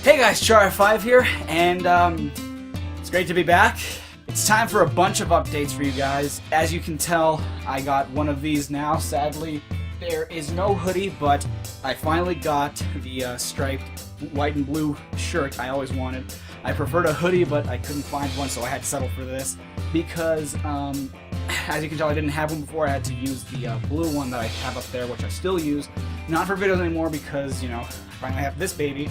Hey guys, Char5 here, and it's great to be back. It's time for a bunch of updates for you guys. As you can tell, I got one of these now. Sadly, there is no hoodie, but I finally got the striped white and blue shirt I always wanted. I preferred a hoodie, but I couldn't find one, so I had to settle for this. Because, as you can tell, I didn't have one before. I had to use the blue one that I have up there, which I still use. Not for videos anymore because, you know, I finally have this baby.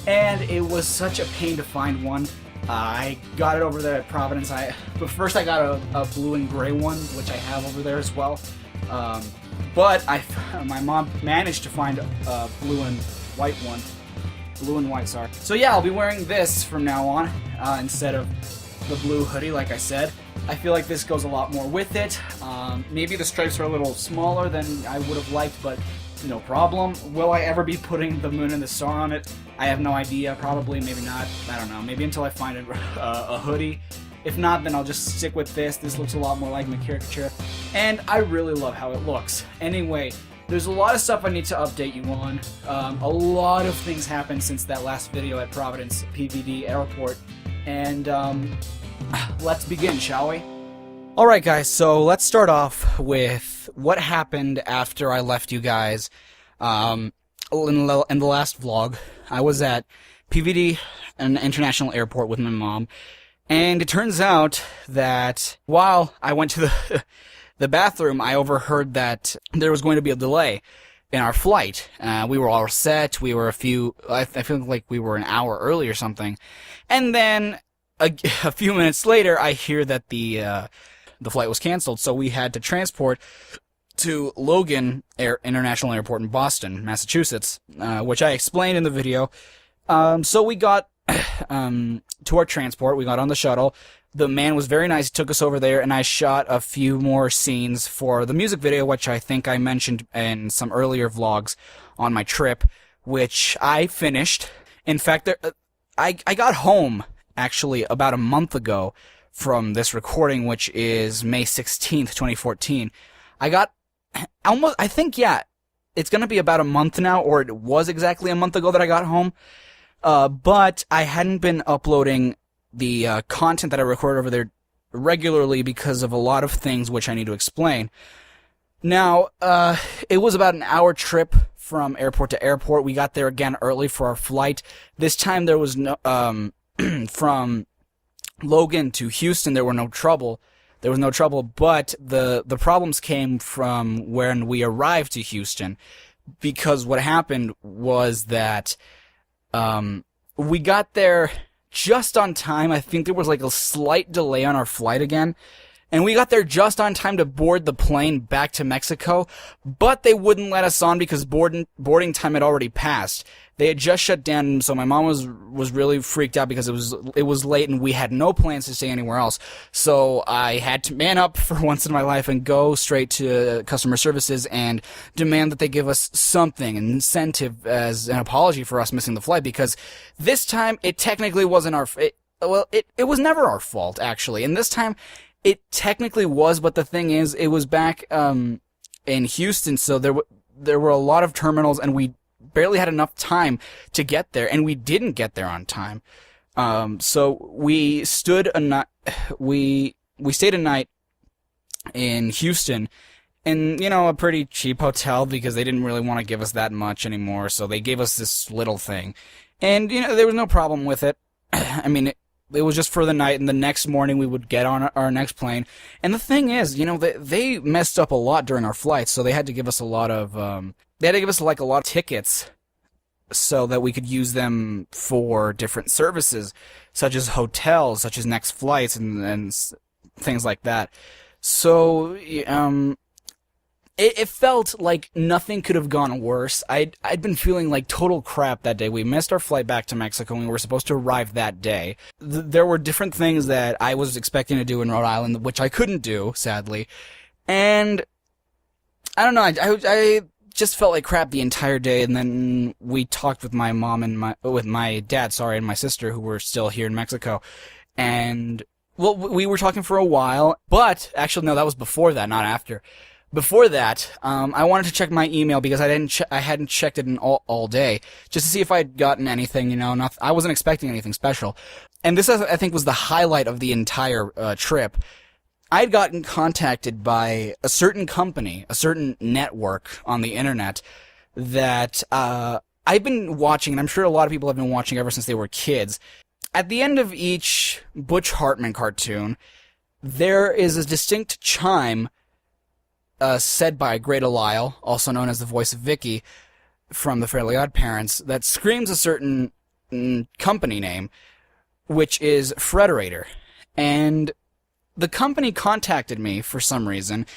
And it was such a pain to find one. I got it over there at Providence. But first I got a blue and gray one, which I have over there as well. But my mom managed to find a blue and white one. Blue and white, sorry. So yeah, I'll be wearing this from now on, instead of the blue hoodie, like I said. I feel like this goes a lot more with it. Maybe the stripes are a little smaller than I would have liked, but no problem. Will I ever be putting the moon and the star on it? I have no idea. Probably, maybe not. I don't know. Maybe until I find a hoodie. If not, then I'll just stick with this. This looks a lot more like my caricature, and I really love how it looks. Anyway, there's a lot of stuff I need to update you on. A lot of things happened since that last video at Providence PVD Airport, and let's begin, shall we? Alright guys, so let's start off with what happened after I left you guys in the last vlog. I was at PVD, an international airport, with my mom, and it turns out that while I went to the bathroom, I overheard that there was going to be a delay in our flight. We were all set, we were I feel like we were an hour early or something, and then a few minutes later I hear that the flight was canceled, so we had to transport to Logan International Airport in Boston, Massachusetts, which I explained in the video. So we got to our transport, we got on the shuttle. The man was very nice, he took us over there, and I shot a few more scenes for the music video, which I think I mentioned in some earlier vlogs on my trip, which I finished. In fact, I got home, actually, about a month ago from this recording, which is May 16th, 2014. I got almost, I think, yeah, it's gonna be about a month now, or it was exactly a month ago that I got home. But I hadn't been uploading the content that I recorded over there regularly because of a lot of things which I need to explain. Now, it was about an hour trip from airport to airport. We got there again early for our flight. This time there was no, from Logan to Houston, there was no trouble, but the problems came from when we arrived to Houston, because what happened was that we got there just on time. I think there was like a slight delay on our flight again, and we got there just on time to board the plane back to Mexico, but they wouldn't let us on because boarding time had already passed. They had just shut down, so my mom was really freaked out because it was late and we had no plans to stay anywhere else. So I had to man up for once in my life and go straight to customer services and demand that they give us something, an incentive as an apology for us missing the flight, because this time it technically wasn't it was never our fault, actually. And this time it technically was, but the thing is, it was back in Houston, so there were a lot of terminals, and we barely had enough time to get there, and we didn't get there on time. So we stayed a night in Houston in, you know, a pretty cheap hotel, because they didn't really want to give us that much anymore, so they gave us this little thing. And, you know, there was no problem with it. I mean, it was just for the night, and the next morning we would get on our next plane. And the thing is, you know, they messed up a lot during our flight, so they had to give us a lot of, they had to give us like a lot of tickets so that we could use them for different services, such as hotels, such as next flights, and things like that. So, it felt like nothing could have gone worse. I'd been feeling like total crap that day. We missed our flight back to Mexico, and we were supposed to arrive that day. There were different things that I was expecting to do in Rhode Island, which I couldn't do, sadly. And I don't know, I just felt like crap the entire day, and then we talked with my mom and with my dad, and my sister, who were still here in Mexico. And, well, we were talking for a while, but, actually, no, that was before that, not after. Before that, I wanted to check my email because I hadn't checked it in all day, just to see if I'd gotten anything, I wasn't expecting anything special. And this, I think, was the highlight of the entire trip. I'd gotten contacted by a certain company, a certain network on the internet that I've been watching, and I'm sure a lot of people have been watching ever since they were kids. At the end of each Butch Hartman cartoon, there is a distinct chime said by Greta Lyle, also known as the voice of Vicky from The Fairly Odd Parents, that screams a certain company name, which is Frederator. And the company contacted me for some reason,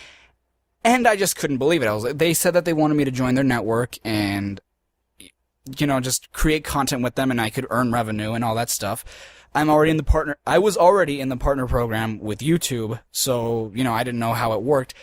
and I just couldn't believe it. They said that they wanted me to join their network and, just create content with them, and I could earn revenue and all that stuff. I was already in the partner program with YouTube, so, I didn't know how it worked.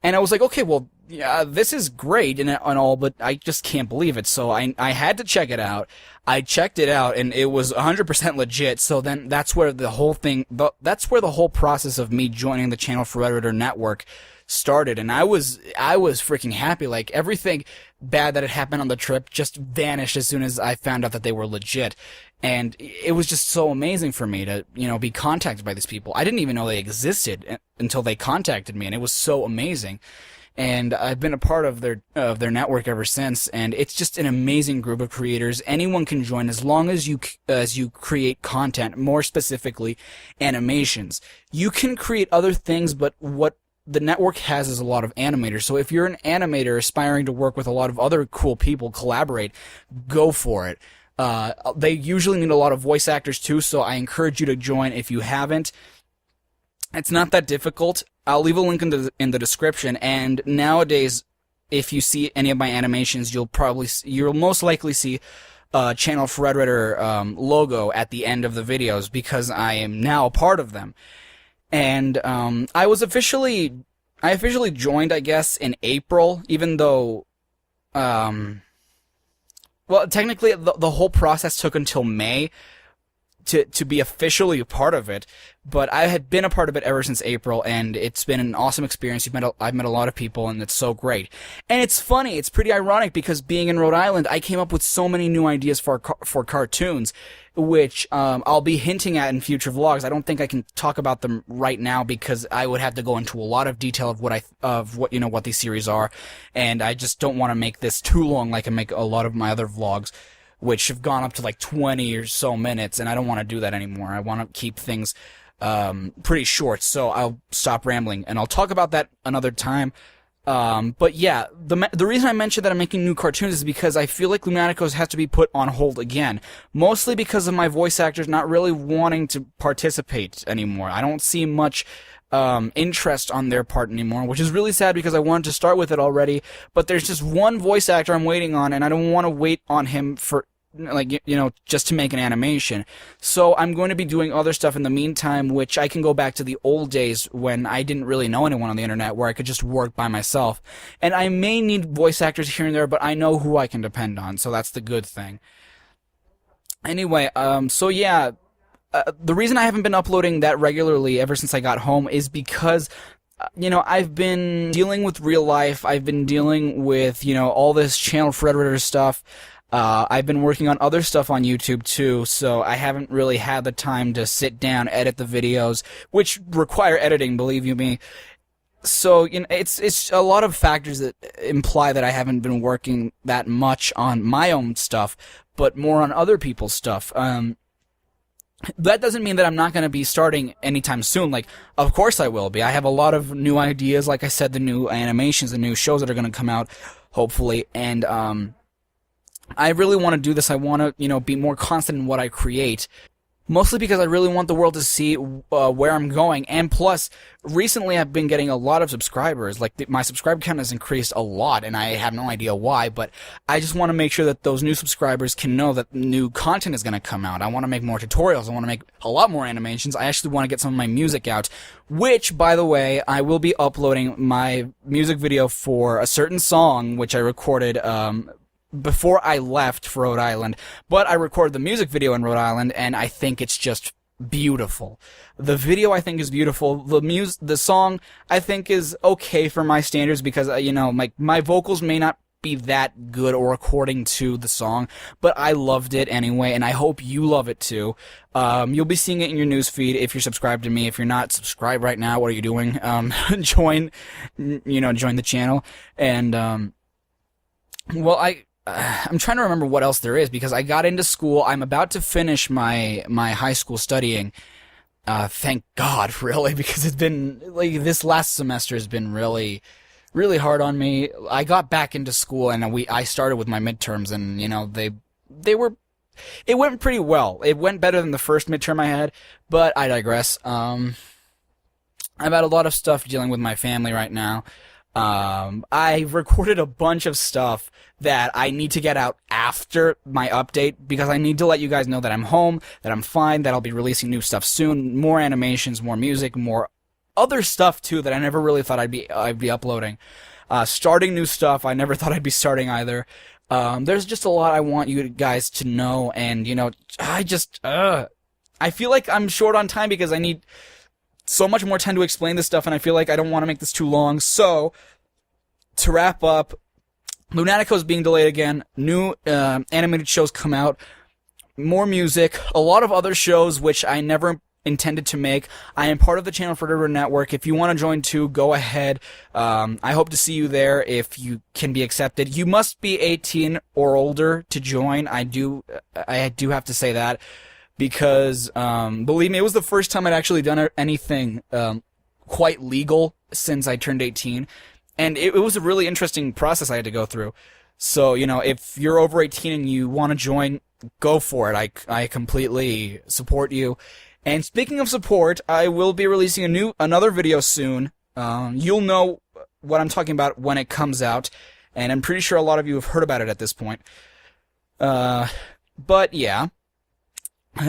And I was like, okay, well, yeah, this is great and all, but I just can't believe it. So I had to check it out. I checked it out, and it was 100% legit. So then that's where the whole process of me joining the Channel Frederator network started. And I was freaking happy. Like, everything bad that had happened on the trip just vanished as soon as I found out that they were legit. And it was just so amazing for me to, be contacted by these people. I didn't even know they existed until they contacted me, and it was so amazing. And I've been a part of their network ever since, and it's just an amazing group of creators. Anyone can join as long as you create content, more specifically animations. You can create other things, but what the network has is a lot of animators. So if you're an animator aspiring to work with a lot of other cool people, collaborate, go for it. They usually need a lot of voice actors too, so I encourage you to join if you haven't. It's not that difficult. I'll leave a link in the description, and nowadays, if you see any of my animations, you'll most likely see Channel Frederator logo at the end of the videos, because I am now a part of them. And I officially joined, I guess, in April, even though well, technically, the whole process took until May to be officially a part of it, but I had been a part of it ever since April, and it's been an awesome experience. I've met a lot of people, and it's so great. And it's funny, it's pretty ironic, because being in Rhode Island, I came up with so many new ideas for cartoons, which I'll be hinting at in future vlogs. I don't think I can talk about them right now, because I would have to go into a lot of detail of what these series are, and I just don't want to make this too long like I make a lot of my other vlogs, which have gone up to like 20 or so minutes, and I don't want to do that anymore. I want to keep things pretty short, so I'll stop rambling, and I'll talk about that another time. But yeah, the reason I mentioned that I'm making new cartoons is because I feel like LuNaTiVlOgS has to be put on hold again, mostly because of my voice actors not really wanting to participate anymore. I don't see much interest on their part anymore, which is really sad, because I wanted to start with it already, but there's just one voice actor I'm waiting on, and I don't want to wait on him for, just to make an animation. So I'm going to be doing other stuff in the meantime, which I can go back to the old days when I didn't really know anyone on the internet, where I could just work by myself. And I may need voice actors here and there, but I know who I can depend on, so that's the good thing. Anyway, so yeah, the reason I haven't been uploading that regularly ever since I got home is because I've been dealing with real life. I've been dealing with, all this Channel Frederator stuff. I've been working on other stuff on YouTube too, so I haven't really had the time to sit down, edit the videos, which require editing, believe you me. So, it's a lot of factors that imply that I haven't been working that much on my own stuff, but more on other people's stuff. That doesn't mean that I'm not going to be starting anytime soon. Like, of course I will be. I have a lot of new ideas, like I said, the new animations, the new shows that are going to come out, hopefully, and I really want to do this. I want to, be more constant in what I create. Mostly because I really want the world to see where I'm going. And plus, recently I've been getting a lot of subscribers. Like, my subscriber count has increased a lot, and I have no idea why. But I just want to make sure that those new subscribers can know that new content is going to come out. I want to make more tutorials. I want to make a lot more animations. I actually want to get some of my music out. Which, by the way, I will be uploading my music video for a certain song, which I recorded before I left for Rhode Island, but I recorded the music video in Rhode Island, and I think it's just beautiful. The video I think is beautiful. The song I think is okay for my standards because you know, my vocals may not be that good or according to the song, but I loved it anyway, and I hope you love it too. You'll be seeing it in your news feed if you're subscribed to me. If you're not subscribed right now, what are you doing? Join the channel. And well, I'm trying to remember what else there is because I got into school. I'm about to finish my high school studying. Thank God, really, because it's been like this last semester has been really hard on me. I got back into school and I started with my midterms, and you know it went pretty well. It went better than the first midterm I had, but I digress. I've had a lot of stuff dealing with my family right now. I recorded a bunch of stuff that I need to get out after my update because I need to let you guys know that I'm home, that I'm fine, that I'll be releasing new stuff soon, more animations, more music, more other stuff too that I never really thought I'd be uploading. Starting new stuff I never thought I'd be starting either. There's just a lot I want you guys to know, and you know, I feel like I'm short on time because I need so much more time to explain this stuff, and I feel like I don't want to make this too long. So, to wrap up, LuNaTiVlOgS is being delayed again. New animated shows come out, more music, a lot of other shows which I never intended to make. I am part of the Channel for Network. If you want to join too, go ahead. I hope to see you there if you can be accepted. You must be 18 or older to join. I do have to say that because believe me, it was the first time I'd actually done anything quite legal since I turned 18, and it was a really interesting process I had to go through. So, you know, if you're over 18 and you want to join, go for it. I completely support you. And speaking of support, I will be releasing another video soon. You'll know what I'm talking about when it comes out, and I'm pretty sure a lot of you have heard about it at this point. But yeah,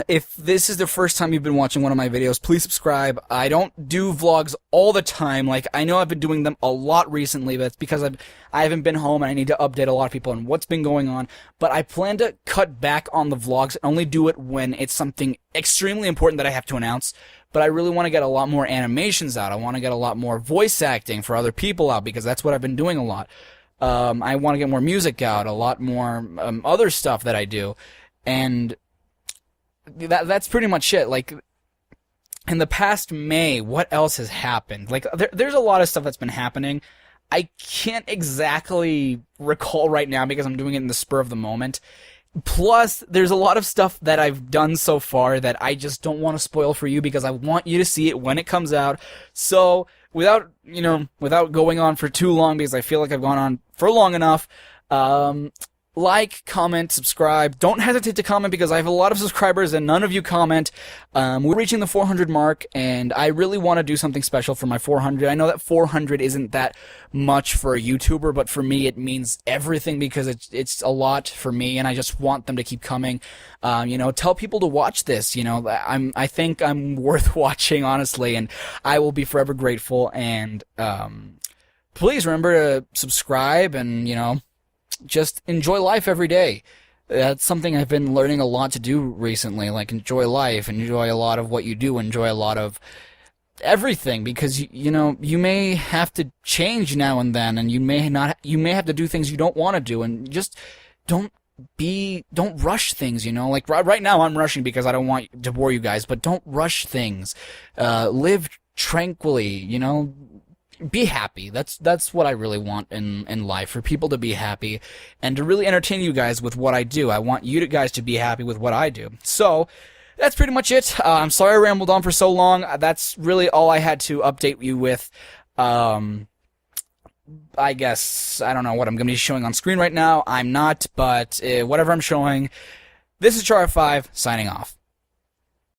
if this is the first time you've been watching one of my videos, please subscribe. I don't do vlogs all the time. Like, I know I've been doing them a lot recently, but it's because I haven't been home and I need to update a lot of people on what's been going on. But I plan to cut back on the vlogs and only do it when it's something extremely important that I have to announce. But I really want to get a lot more animations out. I want to get a lot more voice acting for other people out because that's what I've been doing a lot. I want to get more music out, a lot more other stuff that I do. And that's pretty much it. Like, in the past May, what else has happened? Like, there's a lot of stuff that's been happening. I can't exactly recall right now because I'm doing it in the spur of the moment. Plus, there's a lot of stuff that I've done so far that I just don't want to spoil for you because I want you to see it when it comes out. So, without going on for too long, because I feel like I've gone on for long enough, like, comment, subscribe. Don't hesitate to comment because I have a lot of subscribers and none of you comment. We're reaching the 400 mark, and I really want to do something special for my 400. I know that 400 isn't that much for a YouTuber, but for me it means everything because it's a lot for me, and I just want them to keep coming. Tell people to watch this. I think I'm worth watching, honestly, and I will be forever grateful. And please remember to subscribe and just enjoy life every day. That's something I've been learning a lot to do recently, like enjoy life, enjoy a lot of what you do, enjoy a lot of everything, because you may have to change now and then, and you may have to do things you don't want to do, and just don't rush things, like right now I'm rushing because I don't want to bore you guys, but don't rush things. Live tranquilly, be happy. That's what I really want in life, for people to be happy and to really entertain you guys with what I do. I want you guys to be happy with what I do. So that's pretty much it. I'm sorry I rambled on for so long. That's really all I had to update you with. I guess I don't know what I'm going to be showing on screen right now. I'm not, but whatever I'm showing. This is Char5 signing off.